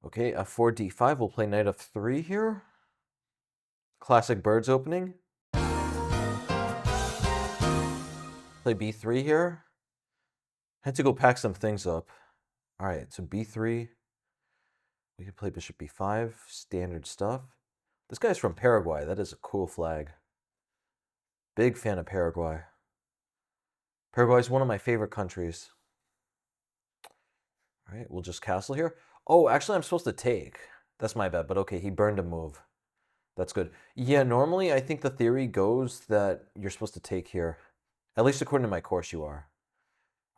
Okay, f4, d5. We'll play knight f3 here. Classic birds opening. Play b3 here. Had to go pack some things up. All right, so b3. We could play bishop b5. Standard stuff. This guy's from Paraguay. That is a cool flag. Big fan of Paraguay. Paraguay is one of my favorite countries. All right, we'll just castle here. Oh, actually, I'm supposed to take. That's my bad, but okay, he burned a move. That's good. Yeah, normally I think the theory goes that you're supposed to take here. At least according to my course, you are.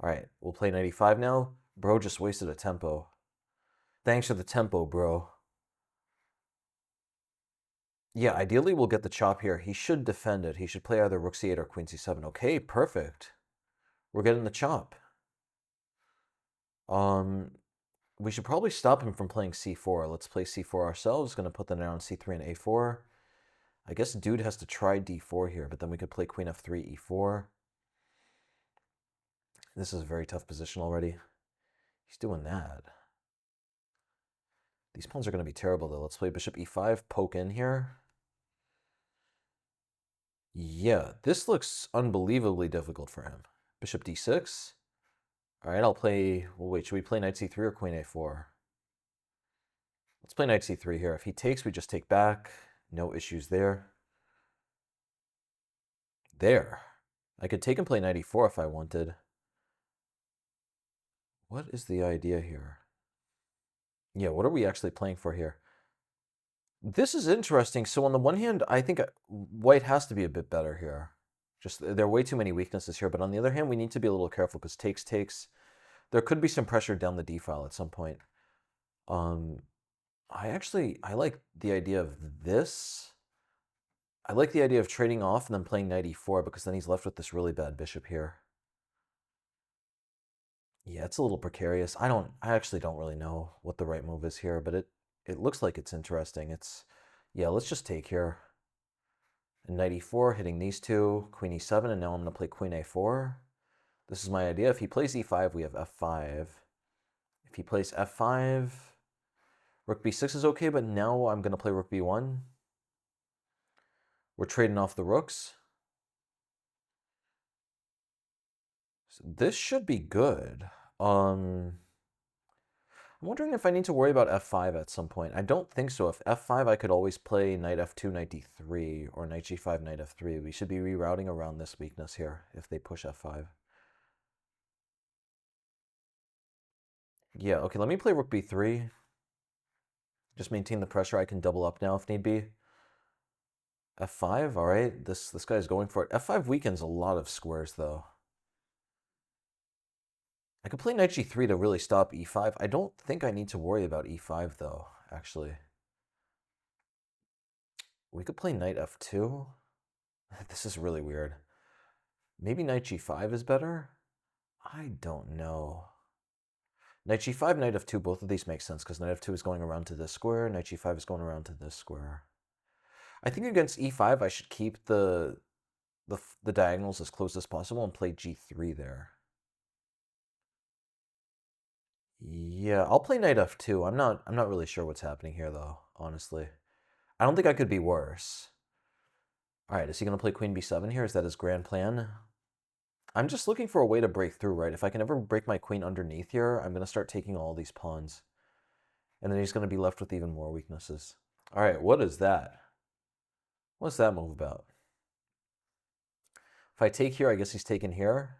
All right, we'll play 95 now. Bro just wasted a tempo. Thanks for the tempo, bro. Yeah, ideally we'll get the chop here. He should defend it. He should play either rook c8 or queen c7. Okay, perfect. We're getting the chop. We should probably stop him from playing c4. Let's play c4 ourselves. Going to put the knight on c3 and a4. I guess dude has to try d4 here, but then we could play queen f3, e4. This is a very tough position already. He's doing that. These pawns are going to be terrible, though. Let's play bishop e5, poke in here. Yeah, this looks unbelievably difficult for him. Bishop d6. All right, I'll play... Well, wait, should we play knight c3 or queen a4? Let's play knight c3 here. If he takes, we just take back. No issues there. There. I could take and play knight e4 if I wanted. What is the idea here? Yeah, what are we actually playing for here? This is interesting. So on the one hand, I think white has to be a bit better here. Just there are way too many weaknesses here. But on the other hand, we need to be a little careful because takes. There could be some pressure down the d file at some point. I like the idea of this. I like the idea of trading off and then playing knight e4 because then he's left with this really bad bishop here. Yeah, it's a little precarious. I actually don't really know what the right move is here, but it looks like it's interesting. Yeah, let's just take here. And knight e4, hitting these two, queen e7, and now I'm going to play queen a4. This is my idea. If he plays e5, we have f5. If he plays f5, rook b6 is okay, but now I'm going to play rook b1. We're trading off the rooks. So this should be good. I'm wondering if I need to worry about f5 at some point. I don't think so. If f5, I could always play knight f2, knight d3, or knight g5, knight f3. We should be rerouting around this weakness here if they push f5. Yeah, okay, let me play rook b3. Just maintain the pressure. I can double up now if need be. f5, all right. This guy's going for it. f5 weakens a lot of squares, though. I could play knight g3 to really stop e5. I don't think I need to worry about e5, though, actually. We could play knight f2. This is really weird. Maybe knight g5 is better? I don't know. Knight g5, knight f2, both of these make sense because knight f2 is going around to this square, knight g5 is going around to this square. I think against e5, I should keep the diagonals as close as possible and play g3 there. Yeah, I'll play knight f2. I'm not really sure what's happening here though, honestly. I don't think I could be worse. All right, is he going to play queen b7 here? Is that his grand plan? I'm just looking for a way to break through, right? If I can ever break my queen underneath here, I'm going to start taking all these pawns. And then he's going to be left with even more weaknesses. All right, what is that? What's that move about? If I take here, I guess he's taking here.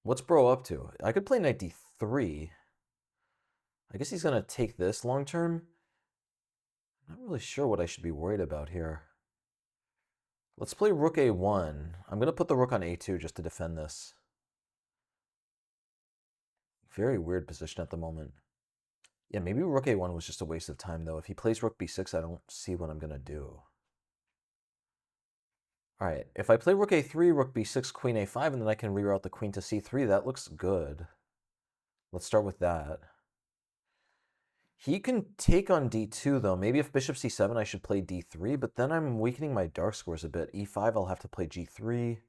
What's bro up to? I could play knight d3. I guess he's going to take this long term. I'm not really sure what I should be worried about here. Let's play rook a1. I'm going to put the rook on a2 just to defend this. Very weird position at the moment. Yeah, maybe rook a1 was just a waste of time, though. If he plays rook b6, I don't see what I'm going to do. All right, if I play rook a3, rook b6, queen a5, and then I can reroute the queen to c3, that looks good. Let's start with that. He can take on d2, though. Maybe if bishop c7, I should play d3, but then I'm weakening my dark squares a bit. e5, I'll have to play g3.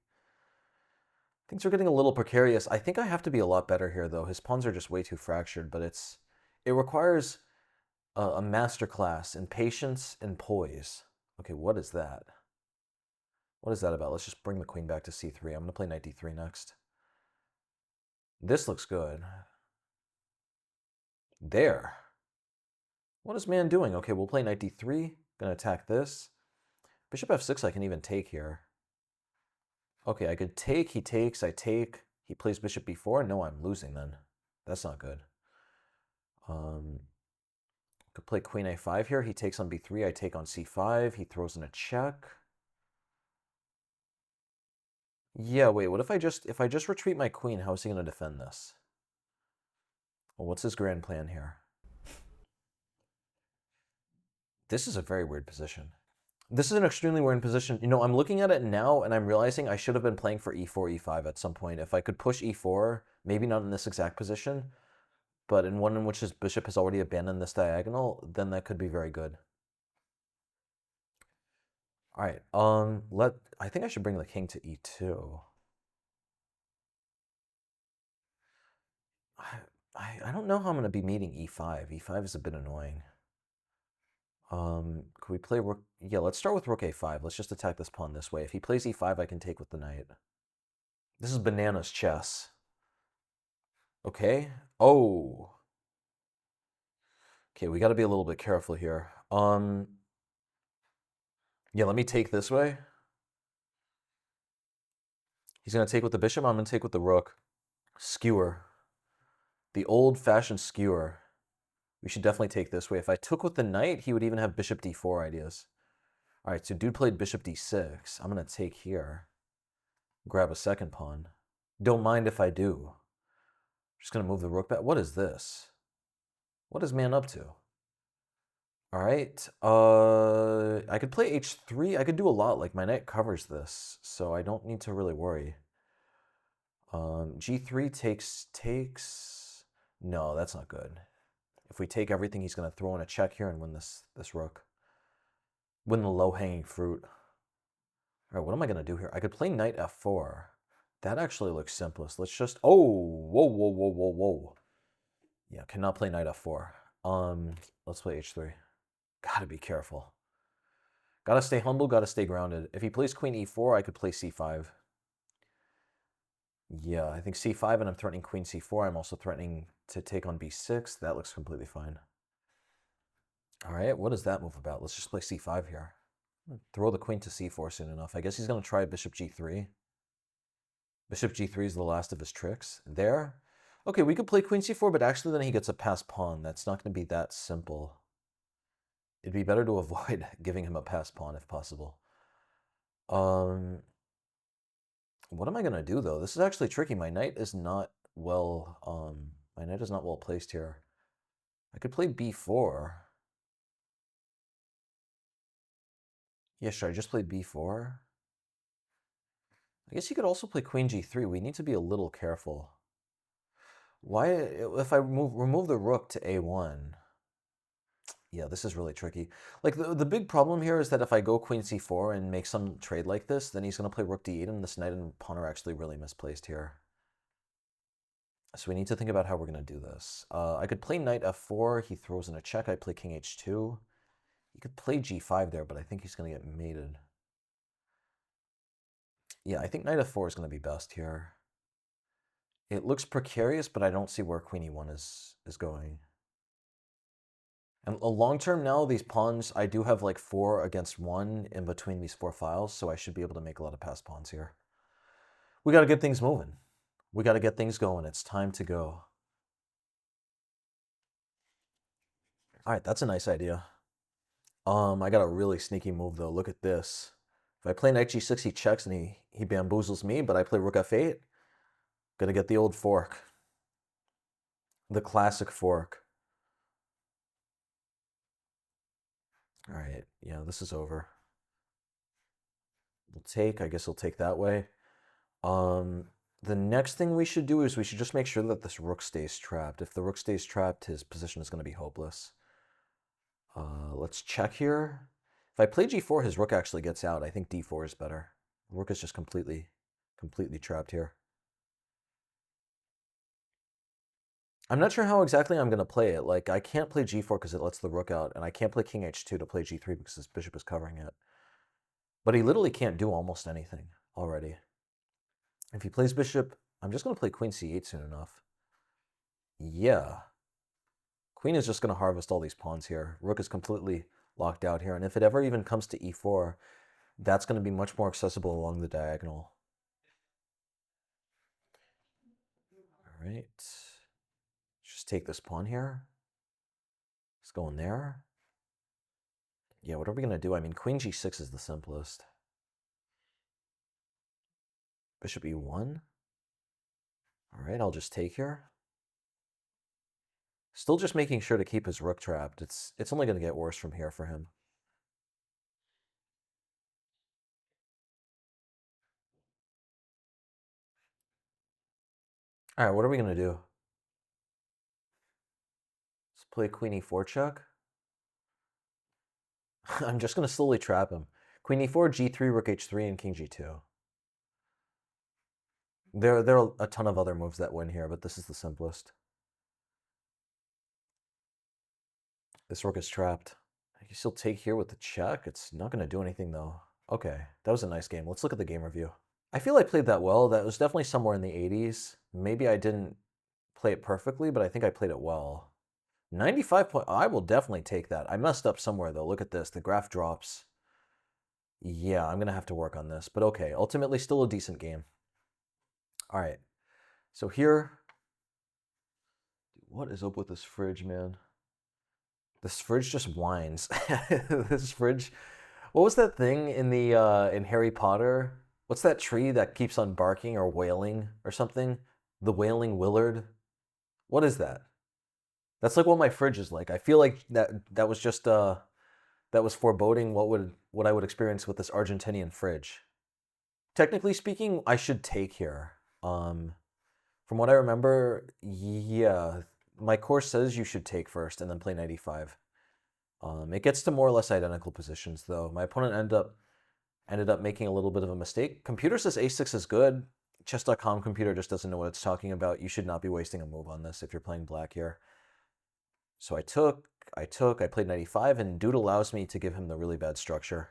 Things are getting a little precarious. I think I have to be a lot better here, though. His pawns are just way too fractured, but it's It requires a master class in patience and poise. Okay, what is that? What is that about? Let's just bring the queen back to c3. I'm going to play knight d3 next. This looks good. There. What is man doing? Okay, we'll play knight d3. Gonna attack this. Bishop f6 I can even take here. Okay, I could take, he takes, I take. He plays bishop b4. No, I'm losing then. That's not good. Could play queen a5 here. He takes on b3. I take on c5. He throws in a check. Yeah, wait, what if I just retreat my queen, how is he going to defend this? Well, what's his grand plan here? This is a very weird position. This is an extremely weird position. You know, I'm looking at it now and I'm realizing I should have been playing for e4, e5 at some point. If I could push e4, maybe not in this exact position, but in one in which his bishop has already abandoned this diagonal, then that could be very good. All right, I think I should bring the king to e2. I don't know how I'm going to be meeting e5. e5 is a bit annoying. Could we play rook? Yeah, let's start with rook a5. Let's just attack this pawn this way. If he plays e5, I can take with the knight. This is bananas chess. Okay. Oh. Okay, we got to be a little bit careful here. Yeah, let me take this way. He's going to take with the bishop. I'm going to take with the rook. Skewer. The old-fashioned skewer. We should definitely take this way. If I took with the knight, he would even have bishop d4 ideas. All right, so dude played bishop d6. I'm going to take here. Grab a second pawn. Don't mind if I do. Just going to move the rook back. What is this? What is man up to? All right. I could play h3. I could do a lot. Like, my knight covers this, so I don't need to really worry. g3 takes. No, that's not good. If we take everything, he's going to throw in a check here and win this rook. Win the low-hanging fruit. All right, what am I going to do here? I could play knight f4. That actually looks simplest. Let's just... Oh, whoa, whoa, whoa, whoa, whoa. Yeah, cannot play knight f4. Let's play h3. Gotta be careful. Gotta stay humble, gotta stay grounded. If he plays queen e4, I could play c5. Yeah, I think c5, and I'm threatening queen c4. I'm also threatening to take on b6. That looks completely fine. All right, what is that move about? Let's just play c5 here. Throw the queen to c4 soon enough. I guess he's going to try bishop g3. Bishop g3 is the last of his tricks. There. Okay, we could play queen c4, but actually then he gets a passed pawn. That's not going to be that simple. It'd be better to avoid giving him a passed pawn if possible. What am I going to do, though? This is actually tricky. My knight is not well placed here. I could play b4. Yeah, should I just play b4? I guess you could also play queen g3. We need to be a little careful. Why, if I remove the rook to a1? Yeah, this is really tricky. Like, the big problem here is that if I go queen c4 and make some trade like this, then he's going to play rook d8, and this knight and pawn are actually really misplaced here. So we need to think about how we're going to do this. I could play knight f4. He throws in a check. I play king h2. He could play g5 there, but I think he's going to get mated. Yeah, I think knight f4 is going to be best here. It looks precarious, but I don't see where queen e1 is going. And long term now, these pawns, I do have like 4 against 1 in between these 4 files, so I should be able to make a lot of passed pawns here. We got to get things moving. We got to get things going. It's time to go. All right, that's a nice idea. I got a really sneaky move, though. Look at this. If I play knight g6, he checks and he bamboozles me, but I play rook f8. Gonna get the old fork. The classic fork. All right, yeah, this is over. We'll take, I guess he'll take that way. The next thing we should do is we should just make sure that this rook stays trapped. If the rook stays trapped, his position is going to be hopeless. Let's check here. If I play g4, his rook actually gets out. I think d4 is better. Rook is just completely trapped here. I'm not sure how exactly I'm going to play it. Like, I can't play g4 because it lets the rook out, and I can't play king h2 to play g3 because his bishop is covering it. But he literally can't do almost anything already. If he plays bishop, I'm just going to play queen c8 soon enough. Yeah. Queen is just going to harvest all these pawns here. Rook is completely locked out here, and if it ever even comes to e4, that's going to be much more accessible along the diagonal. All right. Just take this pawn here. Let's go in there. Yeah, what are we going to do? I mean, queen g6 is the simplest. Bishop e1. All right, I'll just take here. Still just making sure to keep his rook trapped. It's only going to get worse from here for him. All right, what are we going to do? Let's play queen e4 check. I'm just going to slowly trap him. Queen e4, g3, rook h3, and king g2. There are a ton of other moves that win here, but this is the simplest. This rook is trapped. I guess he'll take here with the check. It's not going to do anything, though. Okay, that was a nice game. Let's look at the game review. I feel I played that well. That was definitely somewhere in the 80s. Maybe I didn't play it perfectly, but I think I played it well. 95 point. I will definitely take that. I messed up somewhere, though. Look at this. The graph drops. Yeah, I'm going to have to work on this. But okay, ultimately still a decent game. All right. So here... What is up with this fridge, man? This fridge just whines. This fridge... What was that thing in the in Harry Potter? What's that tree that keeps on barking or wailing or something? The Wailing Willard? What is that? That's like what my fridge is like. I feel like that was just that was foreboding what I would experience with this Argentinian fridge. Technically speaking, I should take here. From what I remember, yeah, my course says you should take first and then play 95. It gets to more or less identical positions though. My opponent ended up making a little bit of a mistake. Computer says a6 is good. Chess.com computer just doesn't know what it's talking about. You should not be wasting a move on this if you're playing black here. So I played 95, and Dude allows me to give him the really bad structure.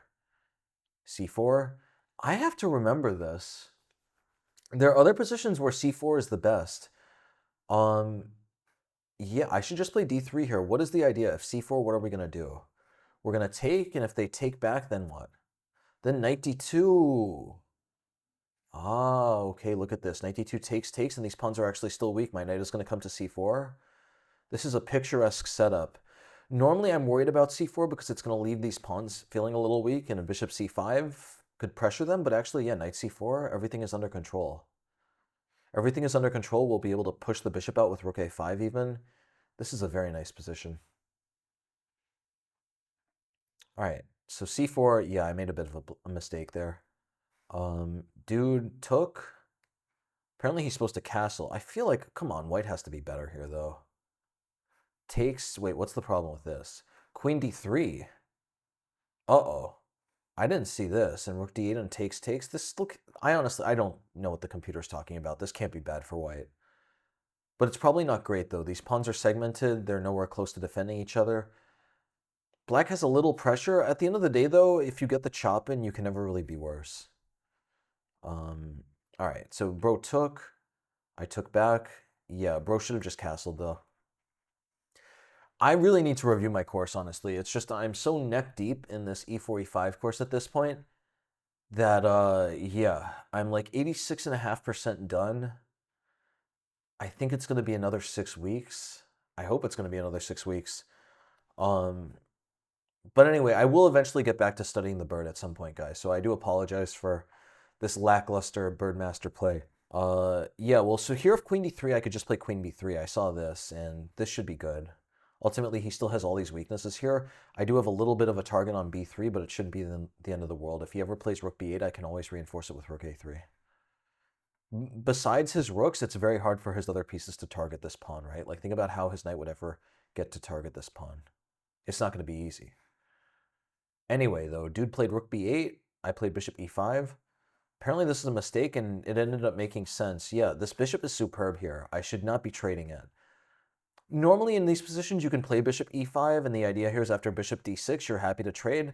c4. I have to remember this. There are other positions where c4 is the best. Yeah, I should just play d3 here. What is the idea? If c4, what are we going to do? We're going to take, and if they take back, then what? Then knight d2. Ah, okay, look at this. Knight d2 takes, and these pawns are actually still weak. My knight is going to come to c4. This is a picturesque setup. Normally, I'm worried about c4 because it's going to leave these pawns feeling a little weak, and a bishop c5 could pressure them, but actually, yeah, knight c4, everything is under control. Everything is under control. We'll be able to push the bishop out with rook a5 even. This is a very nice position. All right, so c4, yeah, I made a bit of a mistake there. Dude took. Apparently he's supposed to castle. I feel like, come on, white has to be better here, though. Takes, wait, what's the problem with this? Queen d3. Uh-oh. I didn't see this. And rook d8 and takes. This, look, I don't know what the computer's talking about. This can't be bad for white. But it's probably not great, though. These pawns are segmented. They're nowhere close to defending each other. Black has a little pressure. At the end of the day, though, if you get the chop in, you can never really be worse. All right, so bro took. I took back. Yeah, bro should have just castled, though. I really need to review my course, honestly. It's just I'm so neck deep in this e4, e5 course at this point that, yeah, I'm like 86.5% done. I think it's going to be another 6 weeks. I hope it's going to be another 6 weeks. But anyway, I will eventually get back to studying the bird at some point, guys. So I do apologize for this lackluster birdmaster play. Yeah, well, so here if queen d3, I could just play queen b3. I saw this, and this should be good. Ultimately, he still has all these weaknesses here. I do have a little bit of a target on b3, but it shouldn't be the end of the world. If he ever plays rook b8, I can always reinforce it with rook a3. Besides his rooks, it's very hard for his other pieces to target this pawn, right? Like, think about how his knight would ever get to target this pawn. It's not going to be easy. Anyway, though, dude played rook b8. I played bishop e5. Apparently this is a mistake, and it ended up making sense. Yeah, this bishop is superb here. I should not be trading it. Normally in these positions, you can play bishop e5, and the idea here is after bishop d6, you're happy to trade.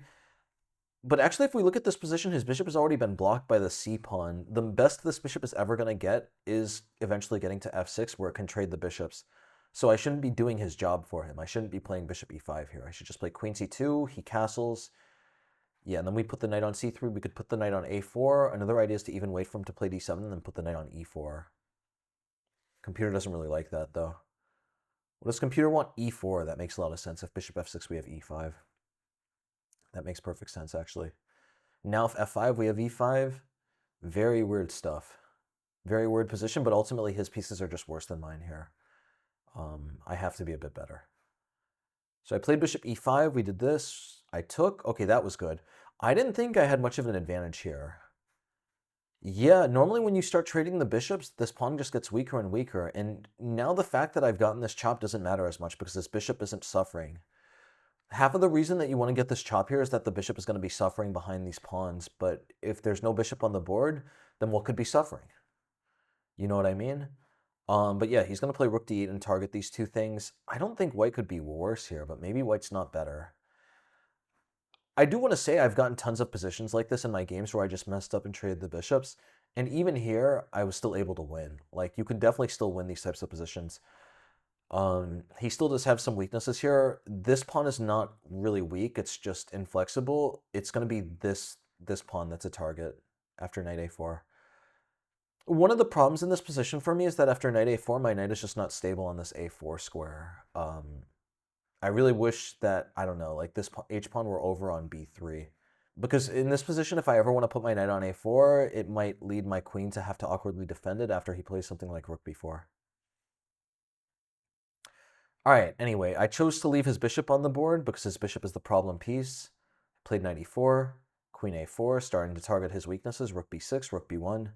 But actually, if we look at this position, his bishop has already been blocked by the c pawn. The best this bishop is ever going to get is eventually getting to f6, where it can trade the bishops. So I shouldn't be doing his job for him. I shouldn't be playing bishop e5 here. I should just play queen c2, he castles. Yeah, and then we put the knight on c3. We could put the knight on a4. Another idea is to even wait for him to play d7 and then put the knight on e4. Computer doesn't really like that, though. What does computer want? e4. That makes a lot of sense. If bishop f6, we have e5. That makes perfect sense, actually. Now if f5, we have e5. Very weird stuff. Very weird position, but ultimately his pieces are just worse than mine here. I have to be a bit better. So I played bishop e5. We did this. I took. Okay, that was good. I didn't think I had much of an advantage here. Yeah, normally when you start trading the bishops, this pawn just gets weaker and weaker. And now the fact that I've gotten this chop doesn't matter as much because this bishop isn't suffering. Half of the reason that you want to get this chop here is that the bishop is going to be suffering behind these pawns. But if there's no bishop on the board, then what could be suffering? You know what I mean? But yeah, he's going to play rook d8 and target these two things. I don't think white could be worse here, but maybe white's not better. I do want to say I've gotten tons of positions like this in my games where I just messed up and traded the bishops. And even here, I was still able to win. Like, you can definitely still win these types of positions. He still does have some weaknesses here. This pawn is not really weak. It's just inflexible. It's going to be this pawn that's a target after knight a4. One of the problems in this position for me is that after knight a4, my knight is just not stable on this a4 square. I really wish that, I don't know, like this h-pawn were over on b3. Because in this position, if I ever want to put my knight on a4, it might lead my queen to have to awkwardly defend it after he plays something like rook b4. All right, anyway, I chose to leave his bishop on the board because his bishop is the problem piece. Played knight e4, queen a4, starting to target his weaknesses, rook b6, rook b1.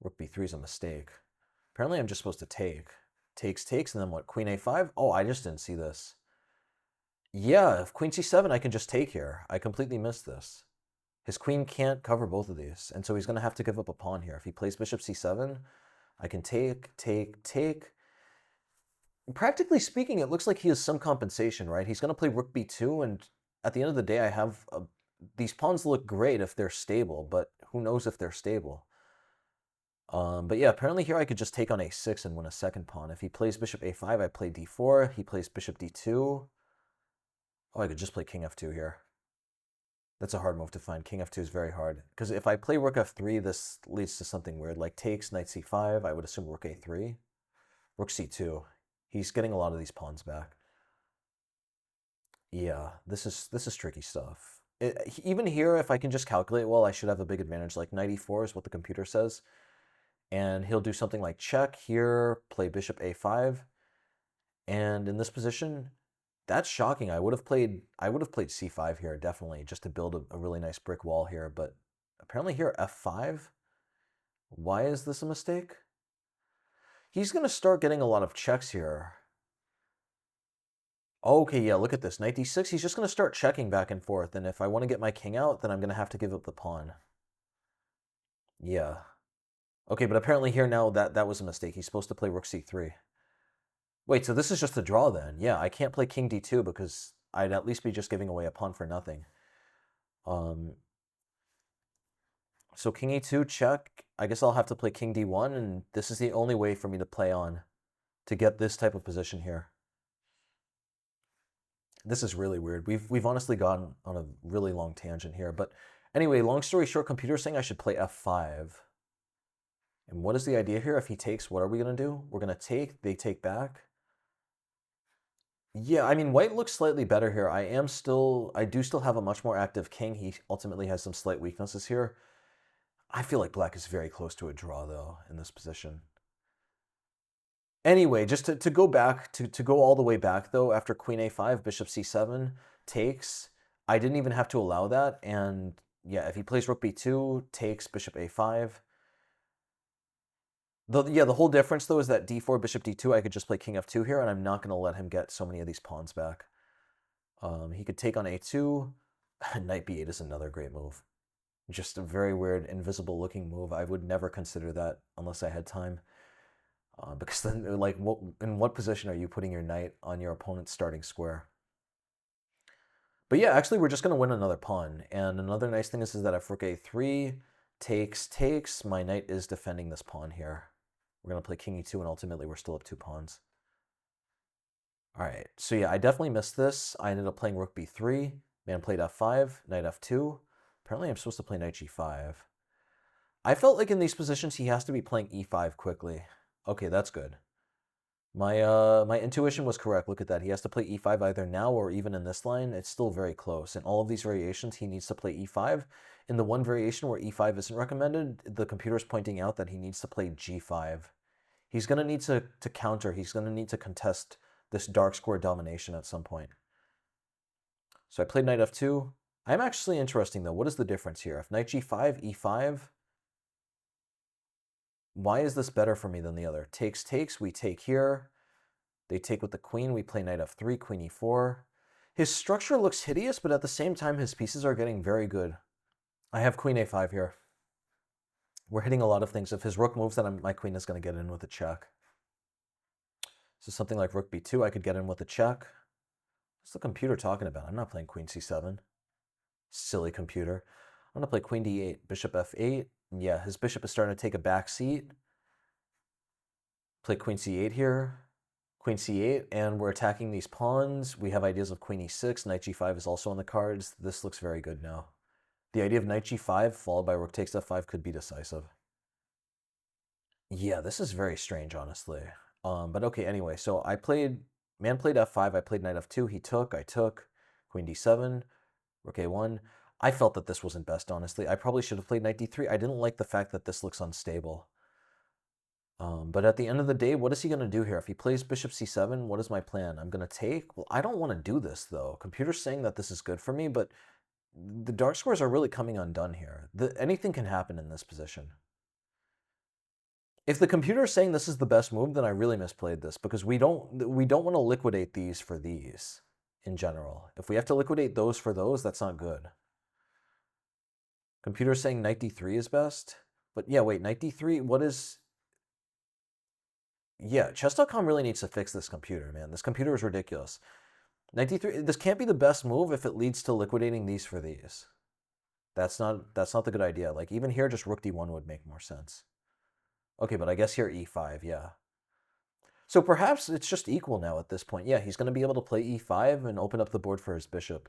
Rook b3 is a mistake. Apparently I'm just supposed to take. Takes, and then what, queen a5? Oh, I just didn't see this. Yeah, if queen c7, I can just take here. I completely missed this. His queen can't cover both of these, and so he's going to have to give up a pawn here. If he plays bishop c7, I can take. Practically speaking, it looks like he has some compensation, right? He's going to play rook b2, and at the end of the day, I have these pawns look great if they're stable, but who knows if they're stable. But yeah, apparently here I could just take on a6 and win a second pawn. If he plays bishop a5, I play d4. He plays bishop d2. Oh, I could just play king f2 here. That's a hard move to find. King f2 is very hard. Because if I play rook f3, this leads to something weird. Like takes, knight c5, I would assume rook a3. Rook c2. He's getting a lot of these pawns back. Yeah, this is tricky stuff. Even here, if I can just calculate well, I should have a big advantage. Like knight e4 is what the computer says. And he'll do something like check here, play bishop a5. And in this position, that's shocking. I would have played c5 here, definitely, just to build a really nice brick wall here. But apparently here, f5. Why is this a mistake? He's going to start getting a lot of checks here. Okay, yeah, look at this. Knight d6, he's just going to start checking back and forth. And if I want to get my king out, then I'm going to have to give up the pawn. Yeah. Okay, but apparently here now, that was a mistake. He's supposed to play rook c3. Wait, so this is just a draw then? Yeah, I can't play king d2 because I'd at least be just giving away a pawn for nothing. So king e2, check. I guess I'll have to play king d1, and this is the only way for me to play on to get this type of position here. This is really weird. We've honestly gone on a really long tangent here. But anyway, long story short, computer's saying I should play f5. And what is the idea here? If he takes, what are we going to do? We're going to take, they take back. Yeah, I mean, white looks slightly better here. I do still have a much more active king. He ultimately has some slight weaknesses here. I feel like black is very close to a draw, though, in this position. Anyway, just to go back, to go all the way back, though, after queen a5, bishop c7 takes, I didn't even have to allow that. And yeah, if he plays rook b2, takes bishop a5. The whole difference, though, is that d4, bishop d2, I could just play king f2 here, and I'm not going to let him get so many of these pawns back. He could take on a2. Knight b8 is another great move. Just a very weird, invisible-looking move. I would never consider that unless I had time. Because then, like, in what position are you putting your knight on your opponent's starting square? But yeah, actually, we're just going to win another pawn. And another nice thing is that if rook a3 takes, my knight is defending this pawn here. We're going to play king e2, and ultimately we're still up 2 pawns. All right, so yeah, I definitely missed this. I ended up playing rook b3. Man played f5, knight f2. Apparently, I'm supposed to play knight g5. I felt like in these positions, he has to be playing e5 quickly. Okay, that's good. My intuition was correct. Look at that. He has to play e5 either now or even in this line. It's still very close. In all of these variations, he needs to play e5. In the one variation where e5 isn't recommended, the computer's pointing out that he needs to play g5. He's going to need to counter. He's going to need to contest this dark square domination at some point. So I played knight f2. I'm actually interesting, though. What is the difference here? If knight g5, e5, why is this better for me than the other? Takes, we take here. They take with the queen. We play knight f3, queen e4. His structure looks hideous, but at the same time, his pieces are getting very good. I have queen a5 here. We're hitting a lot of things. If his rook moves, then my queen is going to get in with a check. So something like rook b2, I could get in with a check. What's the computer talking about? I'm not playing queen c7. Silly computer. I'm going to play queen d8, bishop f8. Yeah, his bishop is starting to take a back seat. Play queen c8 here. Queen c8, and we're attacking these pawns. We have ideas of queen e6. Knight g5 is also on the cards. This looks very good now. The idea of knight g5 followed by rook takes f5 could be decisive. Yeah, this is very strange, honestly. But okay, anyway, so man played f5, I played knight f2, he took, I took, queen d7, rook a1. I felt that this wasn't best, honestly. I probably should have played knight d3. I didn't like the fact that this looks unstable. But at the end of the day, what is he going to do here? If he plays bishop c7, what is my plan? I'm going to take? Well, I don't want to do this, though. Computer's saying that this is good for me, but the dark squares are really coming undone here. Anything can happen in this position. If the computer is saying this is the best move, then I really misplayed this, because we don't want to liquidate these for these in general. If we have to liquidate those for those, that's not good. Computer saying knight d3 is best. But yeah, wait, knight d3, what is... Yeah, chess.com really needs to fix this computer, man. This computer is ridiculous. Knight d3, this can't be the best move if it leads to liquidating these for these. That's not the good idea. Like, even here, just rook d1 would make more sense. Okay, but I guess here e5, yeah. So perhaps it's just equal now at this point. Yeah, he's going to be able to play e5 and open up the board for his bishop.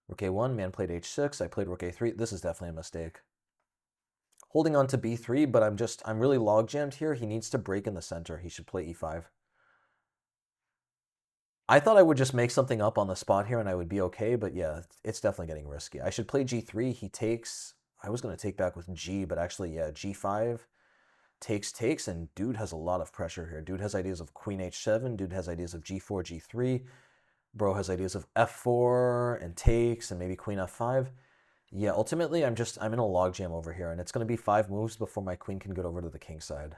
Rook a1, man played h6, I played rook a3. This is definitely a mistake. Holding on to b3, but I'm really log jammed here. He needs to break in the center. He should play e5. I thought I would just make something up on the spot here and I would be okay, but yeah, it's definitely getting risky. I should play g3. He takes. I was going to take back with g, but actually, yeah, g5. Takes, and dude has a lot of pressure here. Dude has ideas of queen h7. Dude has ideas of g4, g3. Bro has ideas of f4 and takes and maybe queen f5. Yeah, ultimately, I'm in a logjam over here, and it's going to be 5 moves before my queen can get over to the king side.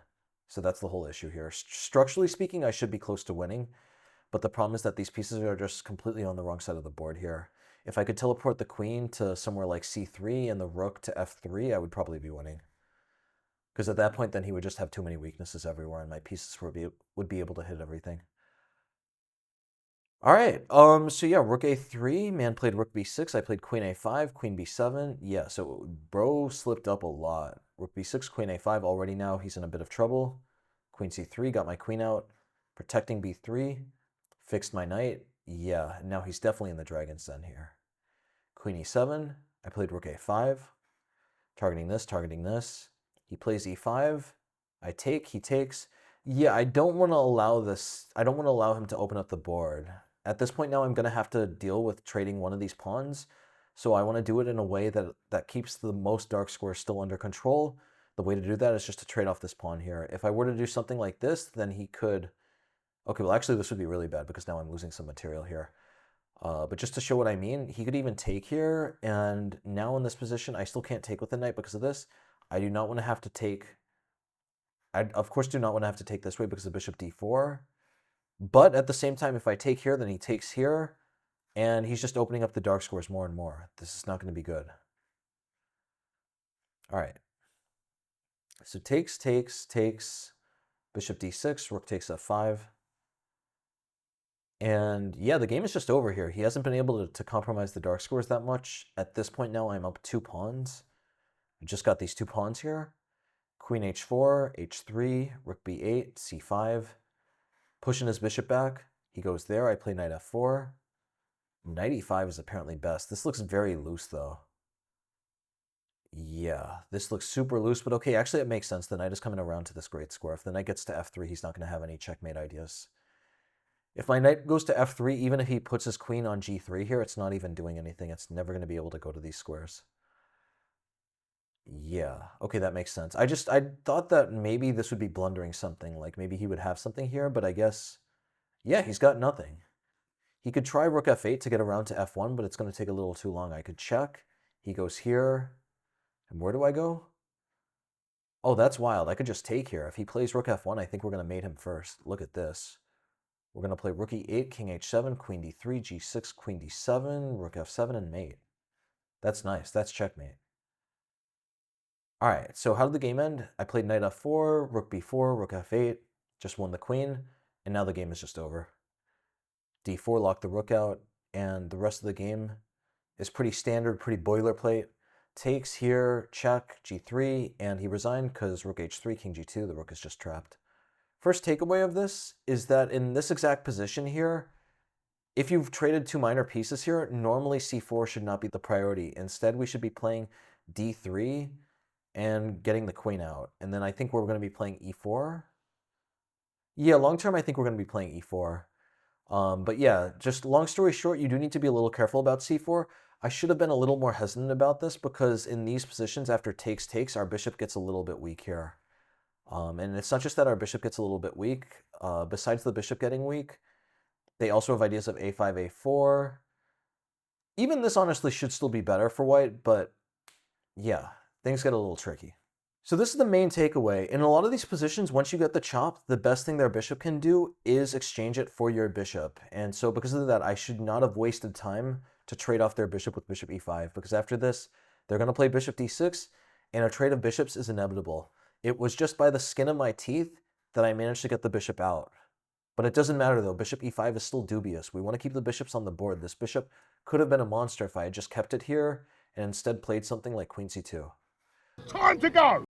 So that's the whole issue here. Structurally speaking, I should be close to winning, but the problem is that these pieces are just completely on the wrong side of the board here. If I could teleport the queen to somewhere like c3 and the rook to f3, I would probably be winning. Because at that point, then he would just have too many weaknesses everywhere, and my pieces would be able to hit everything. All right. So yeah, rook a3. Man played rook b6. I played queen a5, queen b7. Yeah. So bro slipped up a lot. Rook b6, queen a5. Already now he's in a bit of trouble. Queen c3. Got my queen out. Protecting b3. Fixed my knight. Yeah. Now he's definitely in the dragon's den here. Queen e7. I played rook a5. Targeting this. Targeting this. He plays e5. I take. He takes. Yeah, I don't want to allow this. I don't want to allow him to open up the board. At this point now, I'm going to have to deal with trading one of these pawns. So I want to do it in a way that keeps the most dark squares still under control. The way to do that is just to trade off this pawn here. If I were to do something like this, then he could... Okay, well, actually, this would be really bad because now I'm losing some material here. But just to show what I mean, he could even take here. And now in this position, I still can't take with the knight because of this. I do not want to have to take... I, of course, do not want to have to take this way because of bishop d4. But at the same time, if I take here, then he takes here, and he's just opening up the dark squares more and more. This is not going to be good. All right. So takes, Bishop d6, rook takes f5. And yeah, the game is just over here. He hasn't been able to compromise the dark squares that much. At this point now, I'm up 2 pawns. I just got these 2 pawns here. Queen h4, h3, rook b8, c5. Pushing his bishop back. He goes there. I play knight f4. Knight e5 is apparently best. This looks very loose, though. Yeah, this looks super loose, but okay, actually it makes sense. The knight is coming around to this great square. If the knight gets to f3, he's not going to have any checkmate ideas. If my knight goes to f3, even if he puts his queen on g3 here, it's not even doing anything. It's never going to be able to go to these squares. Yeah, okay, that makes sense. I thought that maybe this would be blundering something, like maybe he would have something here, but I guess, yeah, he's got nothing. He could try rook f8 to get around to f1, but it's going to take a little too long. I could check. He goes here. And where do I go? Oh, that's wild. I could just take here. If he plays rook f1, I think we're going to mate him first. Look at this. We're going to play rook e8, king h7, queen d3, g6, queen d7, rook f7, and mate. That's nice. That's checkmate. All right, so how did the game end? I played knight f4, rook b4, rook f8, just won the queen, and now the game is just over. d4 locked the rook out, and the rest of the game is pretty standard, pretty boilerplate. Takes here, check, g3, and he resigned because rook h3, king g2, the rook is just trapped. First takeaway of this is that in this exact position here, if you've traded 2 minor pieces here, normally c4 should not be the priority. Instead, we should be playing d3 and getting the queen out. And then I think we're going to be playing e4. Yeah, long term, I think we're going to be playing e4. But yeah, just long story short, you do need to be a little careful about c4. I should have been a little more hesitant about this because in these positions, after takes, our bishop gets a little bit weak here. And it's not just that our bishop gets a little bit weak. Besides the bishop getting weak, they also have ideas of a5, a4. Even this honestly should still be better for white, but yeah, things get a little tricky. So this is the main takeaway. In a lot of these positions, once you get the chop, the best thing their bishop can do is exchange it for your bishop. And so because of that, I should not have wasted time to trade off their bishop with bishop e5, because after this, they're going to play bishop d6, and a trade of bishops is inevitable. It was just by the skin of my teeth that I managed to get the bishop out. But it doesn't matter, though. Bishop e5 is still dubious. We want to keep the bishops on the board. This bishop could have been a monster if I had just kept it here and instead played something like queen c2. Time to go!